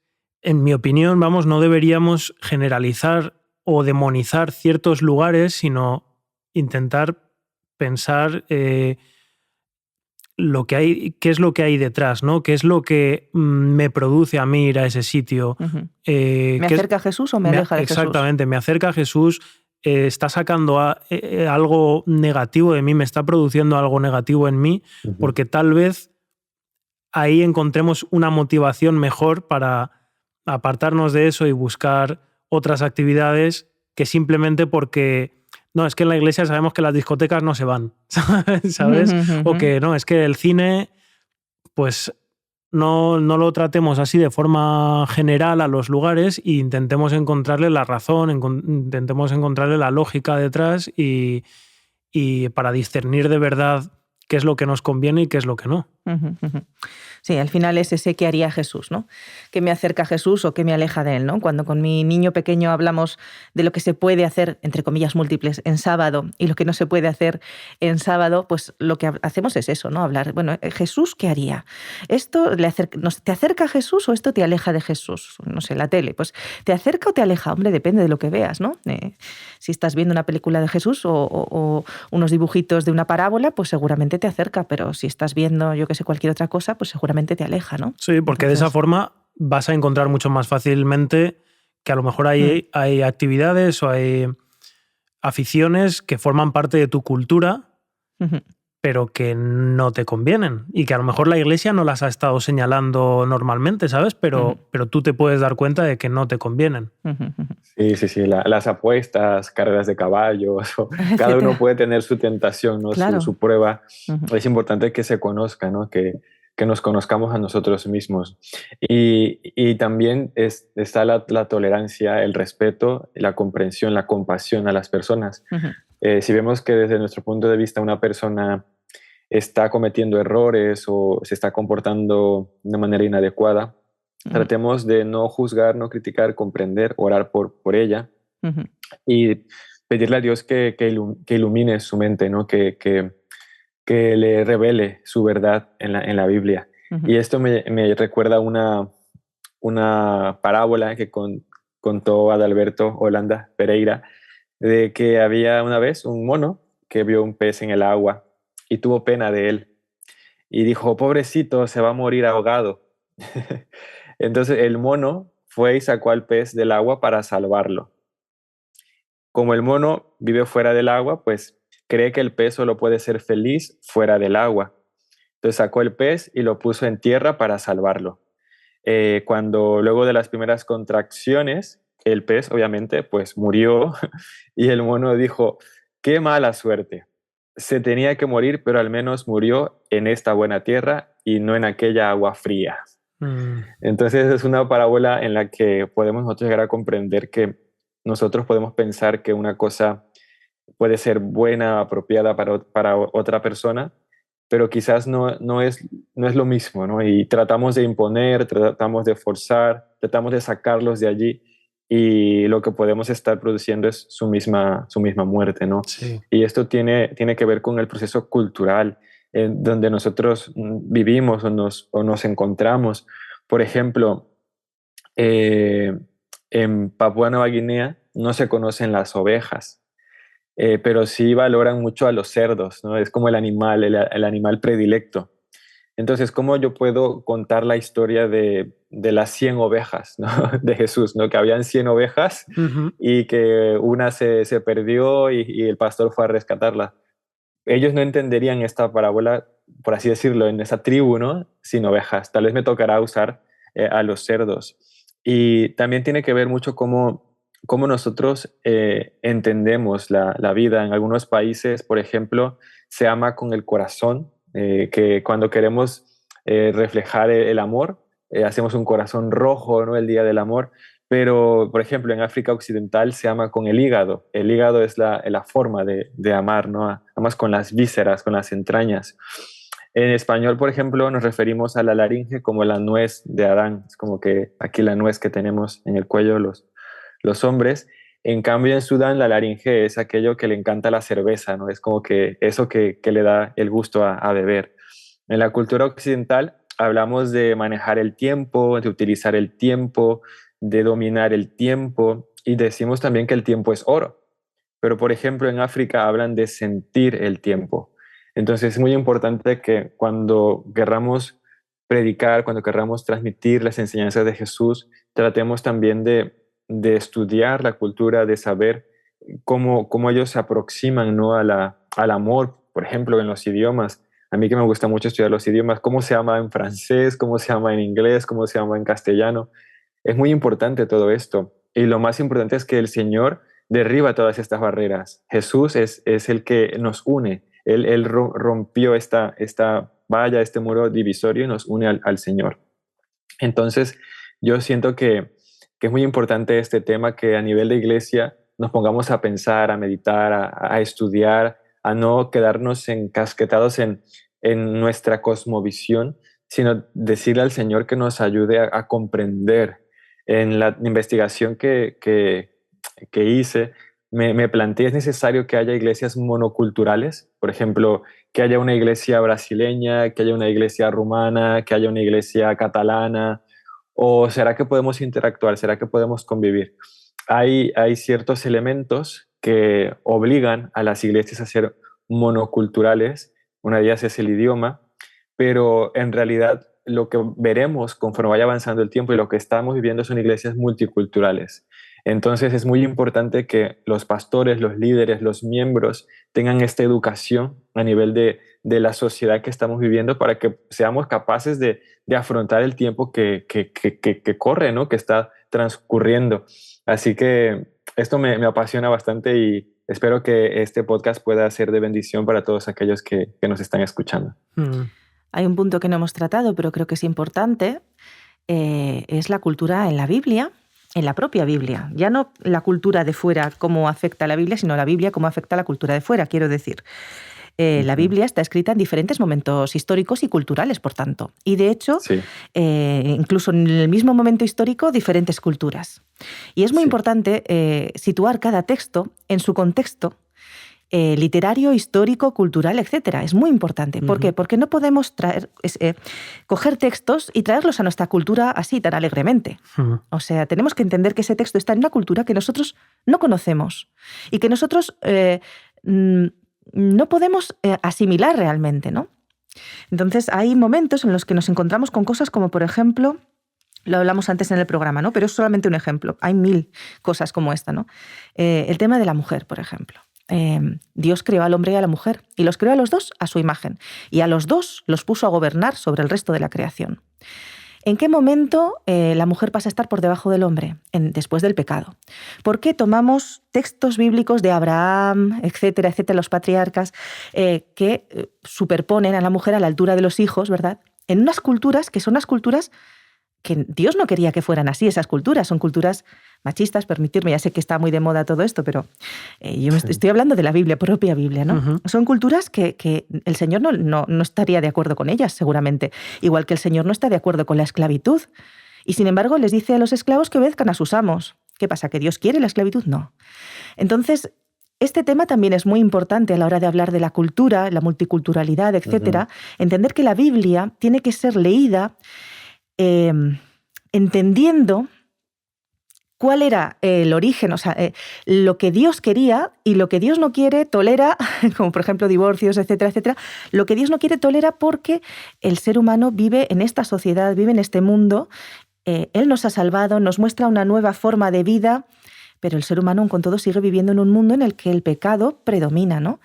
en mi opinión, no deberíamos generalizar o demonizar ciertos lugares, sino intentar pensar lo que hay, qué es lo que hay detrás, ¿no? ¿Qué es lo que me produce a mí ir a ese sitio? ¿Me acerca a Jesús o me aleja de Jesús? Exactamente, me acerca a Jesús, está sacando algo negativo de mí, me está produciendo algo negativo en mí, porque tal vez ahí encontremos una motivación mejor para apartarnos de eso y buscar otras actividades que simplemente porque... No, es que en la iglesia sabemos que las discotecas no se van, ¿sabes? O que no, es que el cine, pues no lo tratemos así de forma general a los lugares e intentemos encontrarle la razón, intentemos encontrarle la lógica detrás y para discernir de verdad qué es lo que nos conviene y qué es lo que no. Sí, al final es ese que haría Jesús, ¿no? ¿Qué me acerca a Jesús o qué me aleja de él, ¿no? Cuando con mi niño pequeño hablamos de lo que se puede hacer, entre comillas múltiples, en sábado y lo que no se puede hacer en sábado, pues lo que hacemos es eso, ¿no? Hablar, bueno, Jesús, ¿qué haría? ¿Esto te acerca a Jesús o esto te aleja de Jesús? No sé, la tele, pues ¿te acerca o te aleja? Hombre, depende de lo que veas, ¿no? Si estás viendo una película de Jesús o unos dibujitos de una parábola, pues seguramente te acerca, pero si estás viendo, yo que sé, cualquier otra cosa, pues seguramente te aleja, ¿no? Sí, porque de esa forma vas a encontrar mucho más fácilmente que a lo mejor hay actividades o hay aficiones que forman parte de tu cultura, pero que no te convienen y que a lo mejor la iglesia no las ha estado señalando normalmente, ¿sabes? Pero tú te puedes dar cuenta de que no te convienen. Sí. Las apuestas, carreras de caballos, cada uno puede tener su tentación, ¿no? Claro. Su prueba. Es importante que se conozca, ¿no? Que nos conozcamos a nosotros mismos. Y también está la tolerancia, el respeto, la comprensión, la compasión a las personas. Si vemos que desde nuestro punto de vista una persona está cometiendo errores o se está comportando de manera inadecuada, tratemos de no juzgar, no criticar, comprender, orar por ella y pedirle a Dios que ilumine su mente, ¿no? Que le revele su verdad en la Biblia. Y esto me recuerda una parábola que contó Adalberto Holanda Pereira, de que había una vez un mono que vio un pez en el agua y tuvo pena de él. Y dijo, pobrecito, se va a morir ahogado. Entonces el mono fue y sacó al pez del agua para salvarlo. Como el mono vive fuera del agua, pues cree que el pez solo puede ser feliz fuera del agua. Entonces sacó el pez y lo puso en tierra para salvarlo. Cuando luego de las primeras contracciones, el pez obviamente pues murió y el mono dijo, qué mala suerte. Se tenía que morir, pero al menos murió en esta buena tierra y no en aquella agua fría. Entonces es una parábola en la que podemos nosotros llegar a comprender que nosotros podemos pensar que una cosa puede ser buena, apropiada para otra persona, pero quizás no es lo mismo, ¿no? Y tratamos de imponer, tratamos de forzar, tratamos de sacarlos de allí y lo que podemos estar produciendo es su misma muerte, ¿no? Sí. Y esto tiene que ver con el proceso cultural donde nosotros vivimos o nos encontramos. Por ejemplo, en Papúa Nueva Guinea no se conocen las ovejas, pero sí valoran mucho a los cerdos, ¿no? Es como el animal predilecto. Entonces, ¿cómo yo puedo contar la historia de las 100 ovejas, ¿no? de Jesús, ¿no? Que habían 100 ovejas y que una se perdió y el pastor fue a rescatarla? Ellos no entenderían esta parábola por así decirlo, en esa tribu, ¿no? Sin ovejas. Tal vez me tocará usar a los cerdos. Y también tiene que ver mucho cómo nosotros entendemos la vida. En algunos países, por ejemplo, se ama con el corazón, que cuando queremos reflejar el amor, hacemos un corazón rojo, ¿no? El Día del Amor. Pero, por ejemplo, en África Occidental se ama con el hígado. El hígado es la forma de amar, ¿no? Amas con las vísceras, con las entrañas. En español, por ejemplo, nos referimos a la laringe como la nuez de Adán. Es como que aquí la nuez que tenemos en el cuello los hombres. En cambio, en Sudán, la laringe es aquello que le encanta la cerveza, ¿no? Es como que eso que le da el gusto a beber. En la cultura occidental hablamos de manejar el tiempo, de utilizar el tiempo, de dominar el tiempo, y decimos también que el tiempo es oro. Pero, por ejemplo, en África hablan de sentir el tiempo. Entonces es muy importante que cuando querramos predicar, cuando querramos transmitir las enseñanzas de Jesús, tratemos también de estudiar la cultura, de saber cómo ellos se aproximan, ¿no? al amor, por ejemplo, en los idiomas. A mí que me gusta mucho estudiar los idiomas, cómo se llama en francés, cómo se llama en inglés, cómo se llama en castellano. Es muy importante todo esto. Y lo más importante es que el Señor derriba todas estas barreras. Jesús es el que nos une. Él rompió esta valla, este muro divisorio, y nos une al Señor. Entonces, yo siento que es muy importante este tema, que a nivel de iglesia nos pongamos a pensar, a meditar, a estudiar, a no quedarnos encasquetados en nuestra cosmovisión, sino decirle al Señor que nos ayude a comprender. En la investigación que hice, me planteé, ¿es necesario que haya iglesias monoculturales? Por ejemplo, que haya una iglesia brasileña, que haya una iglesia rumana, que haya una iglesia catalana. ¿O será que podemos interactuar? ¿Será que podemos convivir? Hay ciertos elementos que obligan a las iglesias a ser monoculturales. Una de ellas es el idioma, pero en realidad lo que veremos conforme vaya avanzando el tiempo y lo que estamos viviendo son iglesias multiculturales. Entonces es muy importante que los pastores, los líderes, los miembros tengan esta educación a nivel de la sociedad que estamos viviendo, para que seamos capaces de afrontar el tiempo que corre, ¿no? Que está transcurriendo. Así que esto me apasiona bastante, y espero que este podcast pueda ser de bendición para todos aquellos que nos están escuchando. Hay un punto que no hemos tratado, pero creo que es importante, es la cultura en la Biblia, en la propia Biblia. Ya no la cultura de fuera, cómo afecta a la Biblia, sino la Biblia, cómo afecta a la cultura de fuera, quiero decir. La Biblia está escrita en diferentes momentos históricos y culturales, por tanto. Y de hecho, Sí. Incluso en el mismo momento histórico, diferentes culturas. Y es muy importante situar cada texto en su contexto literario, histórico, cultural, etc. Es muy importante. ¿Por qué? Porque no podemos coger textos y traerlos a nuestra cultura así, tan alegremente. O sea, tenemos que entender que ese texto está en una cultura que nosotros no conocemos y que nosotros no podemos asimilar realmente, ¿no? Entonces, hay momentos en los que nos encontramos con cosas como, por ejemplo, lo hablamos antes en el programa, ¿no? Pero es solamente un ejemplo. Hay 1000 cosas como esta, ¿no? El tema de la mujer, por ejemplo. Dios creó al hombre y a la mujer, y los creó a los dos a su imagen, y a los dos los puso a gobernar sobre el resto de la creación. ¿En qué momento la mujer pasa a estar por debajo del hombre? Después del pecado. ¿Por qué tomamos textos bíblicos de Abraham, etcétera, etcétera, los patriarcas, que superponen a la mujer a la altura de los hijos, ¿verdad? En unas culturas que son unas culturas que Dios no quería que fueran así, esas culturas. Son culturas machistas, permitirme, ya sé que está muy de moda todo esto, pero yo estoy hablando de la Biblia, propia Biblia, ¿no? Son culturas que el Señor no estaría de acuerdo con ellas, seguramente. Igual que el Señor no está de acuerdo con la esclavitud. Y sin embargo, les dice a los esclavos que obedezcan a sus amos. ¿Qué pasa? ¿Que Dios quiere la esclavitud? No. Entonces, este tema también es muy importante a la hora de hablar de la cultura, la multiculturalidad, etcétera. Entender que la Biblia tiene que ser leída entendiendo cuál era el origen, o sea, lo que Dios quería y lo que Dios no quiere, tolera, como por ejemplo divorcios, etcétera, etcétera. Lo que Dios no quiere, tolera, porque el ser humano vive en esta sociedad, vive en este mundo. Él nos ha salvado, nos muestra una nueva forma de vida, pero el ser humano, con todo, sigue viviendo en un mundo en el que el pecado predomina, ¿no?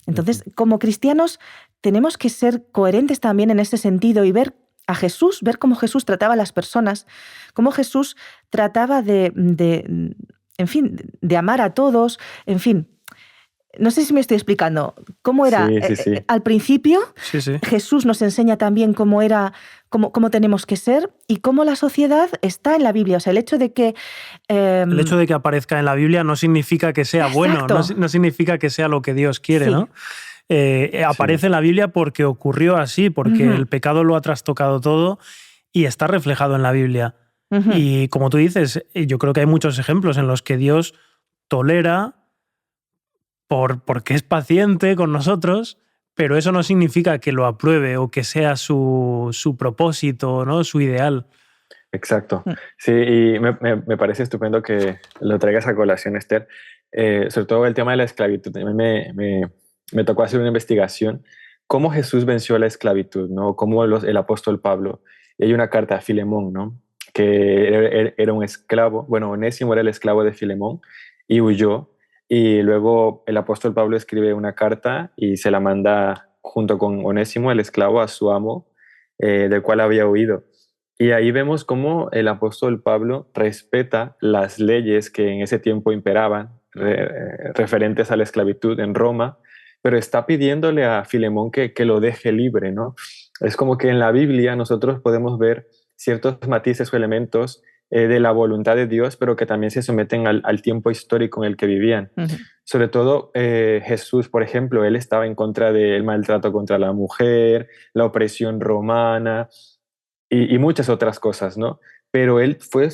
Entonces, como cristianos, tenemos que ser coherentes también en ese sentido y ver a Jesús, ver cómo Jesús trataba a las personas, cómo Jesús trataba en fin, de amar a todos, en fin. No sé si me estoy explicando. ¿Cómo era Sí. al principio? Sí, sí. Jesús nos enseña también cómo tenemos que ser y cómo la sociedad está en la Biblia. O sea, el hecho de que... El hecho de que aparezca en la Biblia no significa que sea bueno, no significa que sea lo que Dios quiere, sí. ¿No? Aparece en la Biblia porque ocurrió así, porque el pecado lo ha trastocado todo y está reflejado en la Biblia. Y como tú dices, yo creo que hay muchos ejemplos en los que Dios tolera porque es paciente con nosotros, pero eso no significa que lo apruebe o que sea su propósito, ¿no? Su ideal. Exacto. Sí, y me parece estupendo que lo traigas a colación, Esther. Sobre todo el tema de la esclavitud. Me tocó hacer una investigación. ¿Cómo Jesús venció la esclavitud? ¿No? Cómo el apóstol Pablo. Y hay una carta a Filemón, ¿no? Que era un esclavo. Bueno, Onésimo era el esclavo de Filemón y huyó. Y luego el apóstol Pablo escribe una carta y se la manda junto con Onésimo, el esclavo, a su amo, del cual había huido. Y ahí vemos cómo el apóstol Pablo respeta las leyes que en ese tiempo imperaban, referentes a la esclavitud en Roma, pero está pidiéndole a Filemón que lo deje libre, ¿no? Es como que en la Biblia nosotros podemos ver ciertos matices o elementos de la voluntad de Dios, pero que también se someten al tiempo histórico en el que vivían. Sobre todo Jesús, por ejemplo, él estaba en contra del maltrato contra la mujer, la opresión romana y muchas otras cosas, ¿no? Pero él fue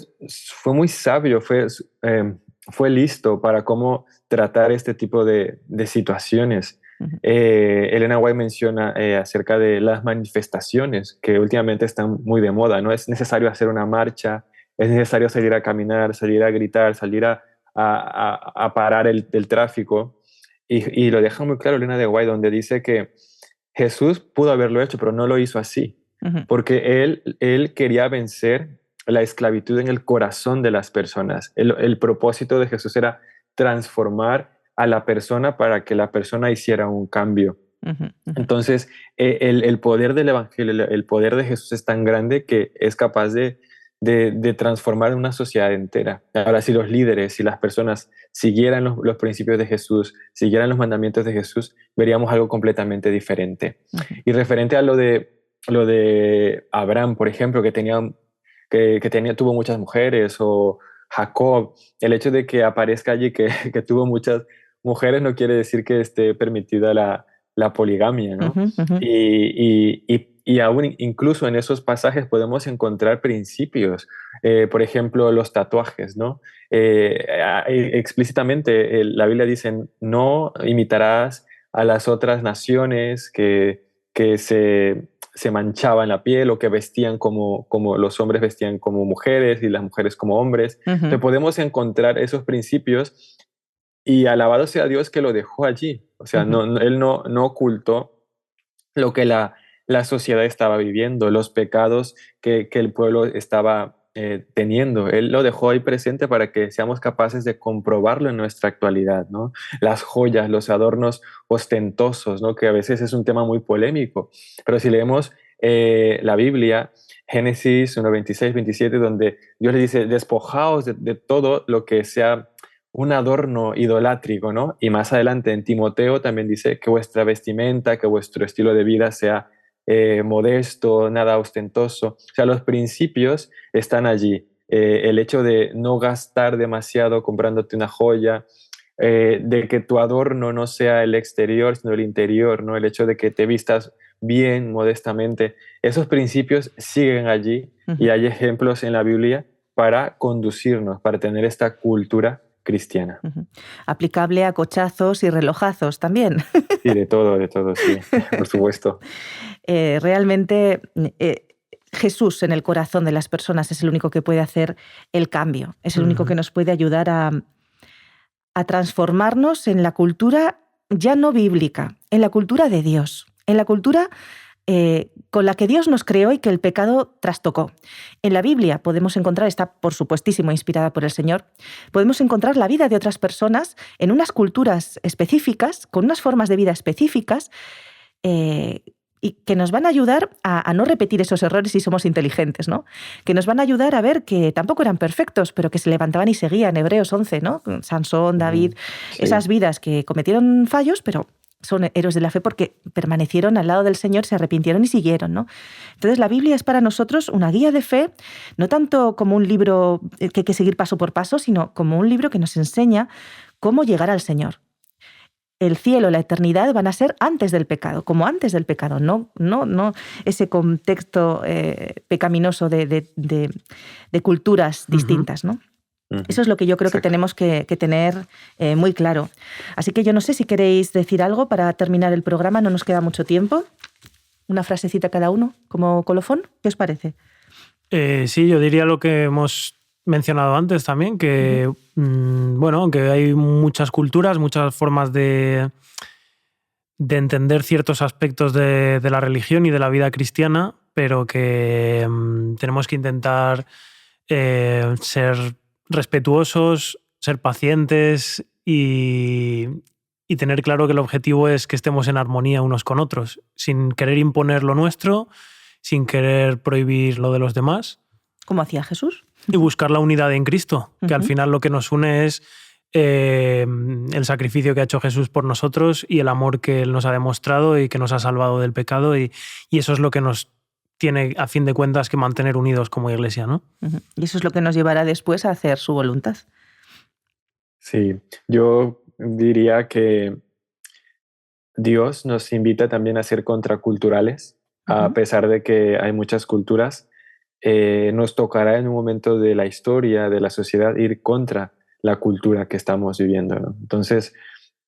muy sabio, fue listo para cómo tratar este tipo de situaciones. Elena White menciona acerca de las manifestaciones que últimamente están muy de moda, ¿no? Es necesario hacer una marcha, es necesario salir a caminar, salir a gritar, salir a parar el tráfico. Y lo deja muy claro Elena de White, donde dice que Jesús pudo haberlo hecho, pero no lo hizo así, porque él quería vencer la esclavitud en el corazón de las personas. El propósito de Jesús era transformar a la persona para que la persona hiciera un cambio. Entonces, el poder del Evangelio, el poder de Jesús es tan grande que es capaz de transformar una sociedad entera. Ahora, si los líderes, si las personas siguieran los principios de Jesús, siguieran los mandamientos de Jesús, veríamos algo completamente diferente. Y referente a lo de Abraham, por ejemplo, que tuvo muchas mujeres, o Jacob, el hecho de que aparezca allí que tuvo muchas mujeres no quiere decir que esté permitida la poligamia, ¿no? Y aún incluso en esos pasajes podemos encontrar principios, por ejemplo, los tatuajes, ¿no? Explícitamente la Biblia dice, no imitarás a las otras naciones que se manchaban la piel o que vestían como los hombres vestían como mujeres y las mujeres como hombres. Entonces podemos encontrar esos principios y alabado sea Dios que lo dejó allí. O sea, él no ocultó lo que la sociedad estaba viviendo, los pecados que el pueblo estaba teniendo. Él lo dejó ahí presente para que seamos capaces de comprobarlo en nuestra actualidad, ¿no? Las joyas, los adornos ostentosos, ¿no? Que a veces es un tema muy polémico, pero si leemos la Biblia, Génesis 1, 26, 27, donde Dios le dice, despojaos de todo lo que sea un adorno idolátrico, ¿no? Y más adelante en Timoteo también dice que vuestra vestimenta, que vuestro estilo de vida sea modesto, nada ostentoso. O sea, los principios están allí. El hecho de no gastar demasiado comprándote una joya, de que tu adorno no sea el exterior, sino el interior, ¿no? El hecho de que te vistas bien, modestamente. Esos principios siguen allí y hay ejemplos en la Biblia para conducirnos, para tener esta cultura cristiana. Aplicable a cochazos y relojazos también. Sí, de todo, sí, por supuesto. Realmente Jesús en el corazón de las personas es el único que puede hacer el cambio, es el único que nos puede ayudar a transformarnos en la cultura ya no bíblica, en la cultura de Dios, en la cultura con la que Dios nos creó y que el pecado trastocó. En la Biblia podemos encontrar, está por supuestísimo inspirada por el Señor, podemos encontrar la vida de otras personas en unas culturas específicas, con unas formas de vida específicas, y que nos van a ayudar a no repetir esos errores si somos inteligentes, ¿no? Que nos van a ayudar a ver que tampoco eran perfectos, pero que se levantaban y seguían. Hebreos 11, ¿no? Sansón, David, sí. Esas vidas que cometieron fallos, pero son héroes de la fe porque permanecieron al lado del Señor, se arrepintieron y siguieron, ¿no? Entonces la Biblia es para nosotros una guía de fe, no tanto como un libro que hay que seguir paso por paso, sino como un libro que nos enseña cómo llegar al Señor. El cielo, la eternidad van a ser antes del pecado, como antes del pecado, no ese contexto pecaminoso de culturas distintas, ¿no? Eso es lo que yo creo que tenemos que tener muy claro. Así que yo no sé si queréis decir algo para terminar el programa, no nos queda mucho tiempo. Una frasecita cada uno, como colofón, ¿qué os parece? Sí, yo diría lo que hemos mencionado antes también, que aunque hay muchas culturas, muchas formas de entender ciertos aspectos de la religión y de la vida cristiana, pero que tenemos que intentar ser respetuosos, ser pacientes y tener claro que el objetivo es que estemos en armonía unos con otros, sin querer imponer lo nuestro, sin querer prohibir lo de los demás. ¿Cómo hacía Jesús? Y buscar la unidad en Cristo, que al final lo que nos une es el sacrificio que ha hecho Jesús por nosotros y el amor que Él nos ha demostrado y que nos ha salvado del pecado, y eso es lo que nos tiene, a fin de cuentas, que mantener unidos como iglesia, ¿no? Y eso es lo que nos llevará después a hacer su voluntad. Sí, yo diría que Dios nos invita también a ser contraculturales, a pesar de que hay muchas culturas. Nos tocará en un momento de la historia, de la sociedad, ir contra la cultura que estamos viviendo, ¿no? Entonces,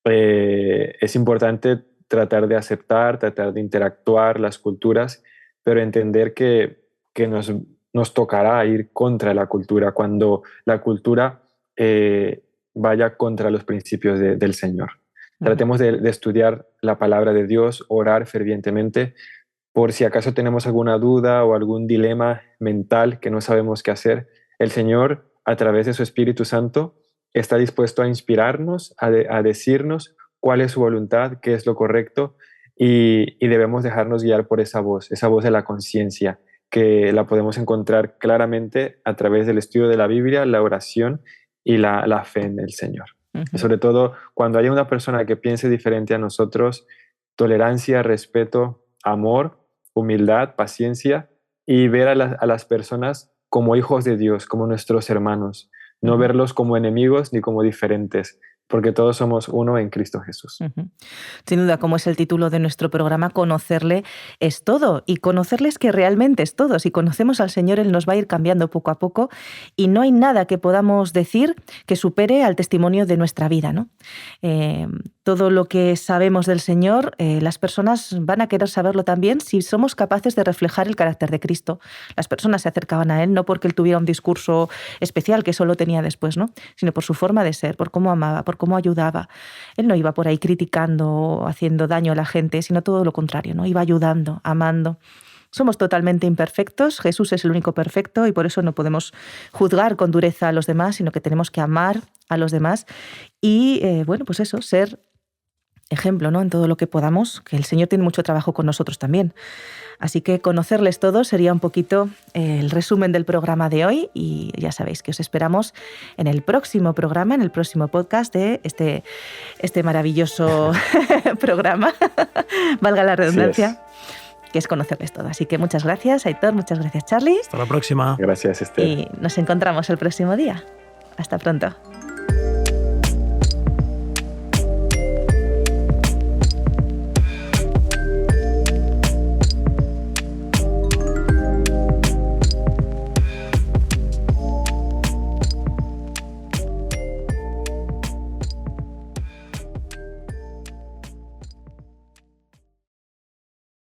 es importante tratar de aceptar, tratar de interactuar las culturas, pero entender que nos tocará ir contra la cultura cuando la cultura vaya contra los principios del Señor. Tratemos de estudiar la palabra de Dios, orar fervientemente, por si acaso tenemos alguna duda o algún dilema mental que no sabemos qué hacer. El Señor, a través de su Espíritu Santo, está dispuesto a inspirarnos, a decirnos cuál es su voluntad, qué es lo correcto, y debemos dejarnos guiar por esa voz de la conciencia, que la podemos encontrar claramente a través del estudio de la Biblia, la oración y la fe en el Señor. Sobre todo cuando haya una persona que piense diferente a nosotros, tolerancia, respeto, amor, humildad, paciencia, y ver a las personas como hijos de Dios, como nuestros hermanos, no verlos como enemigos ni como diferentes, porque todos somos uno en Cristo Jesús. Sin duda, como es el título de nuestro programa, conocerle es todo, y conocerle es que realmente es todo. Si conocemos al Señor, Él nos va a ir cambiando poco a poco, y no hay nada que podamos decir que supere al testimonio de nuestra vida, ¿no? Todo lo que sabemos del Señor, las personas van a querer saberlo también si somos capaces de reflejar el carácter de Cristo. Las personas se acercaban a Él no porque Él tuviera un discurso especial que solo tenía después, ¿no? Sino por su forma de ser, por cómo amaba, por cómo ayudaba. Él no iba por ahí criticando o haciendo daño a la gente, sino todo lo contrario, ¿no? Iba ayudando, amando. Somos totalmente imperfectos, Jesús es el único perfecto, y por eso no podemos juzgar con dureza a los demás, sino que tenemos que amar a los demás y, pues eso, ser ejemplo, ¿no? En todo lo que podamos, que el Señor tiene mucho trabajo con nosotros también. Así que conocerles todos sería un poquito el resumen del programa de hoy, y ya sabéis que os esperamos en el próximo programa, en el próximo podcast de este maravilloso programa, valga la redundancia, que es conocerles todo. Así que muchas gracias, Aitor, muchas gracias, Charly. Hasta la próxima. Gracias, Esther. Y nos encontramos el próximo día. Hasta pronto.